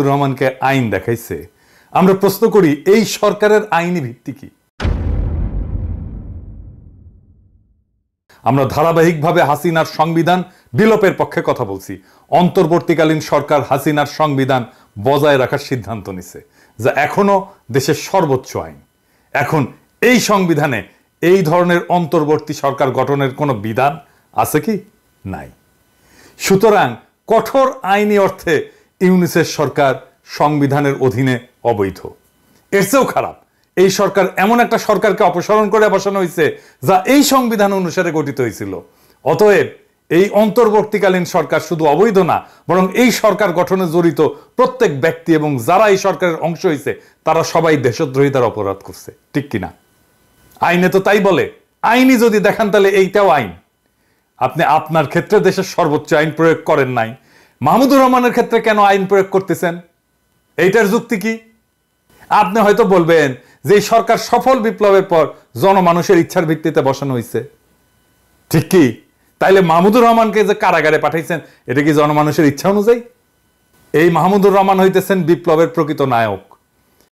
রহমানকে আইন দেখাইছে। আমরা প্রশ্ন করি এই সরকারের আইনি ভিত্তি কি? আমরা ধারাবাহিকভাবে হাসিনার সংবিধান বিলোপের পক্ষে কথা বলছি। অন্তর্বর্তীকালীন সরকার হাসিনার সংবিধান বজায় রাখার সিদ্ধান্ত নিছে, যা এখনো দেশের সর্বোচ্চ আইন। এখন এই সংবিধানে এই ধরনের অন্তর্বর্তী সরকার গঠনের কোনো বিধান আছে কি? নাই। সুতরাং কঠোর আইনি অর্থে ইউনূসের সরকার সংবিধানের অধীনে অবৈধ। এর চেয়েও খারাপ, এই সরকার এমন একটা সরকারকে অপসারণ করে বসানো হয়েছে যা এই সংবিধান অনুসারে গঠিত হয়েছিল। অতএব এই অন্তর্বর্তীকালীন সরকার শুধু অবৈধ না, বরং এই সরকার গঠনে জড়িত প্রত্যেক ব্যক্তি এবং যারা এই সরকারের অংশ হয়েছে তারা সবাই দেশদ্রোহিতার অপরাধ করছে। ঠিক কিনা? আইনে তো তাই বলে। আইনি যদি দেখান তাহলে এইটাও আইন। আপনি আপনার ক্ষেত্রে দেশের সর্বোচ্চ আইন প্রয়োগ করেন নাই, মাহমুদুর রহমানের ক্ষেত্রে কেন আইন প্রয়োগ করতেছেন? এইটার যুক্তি কি? আপনি হয়তো বলবেন যে এই সরকার সফল বিপ্লবের পর জনমানুষের ইচ্ছার ভিত্তিতে বসানো হয়েছে। ঠিক কি? তাইলে মাহমুদুর রহমানকে যে কারাগারে পাঠাইছেন এটা কি জনমানুষের ইচ্ছা অনুযায়ী? এই মাহমুদুর রহমান হইতেছেন বিপ্লবের প্রকৃত নায়ক।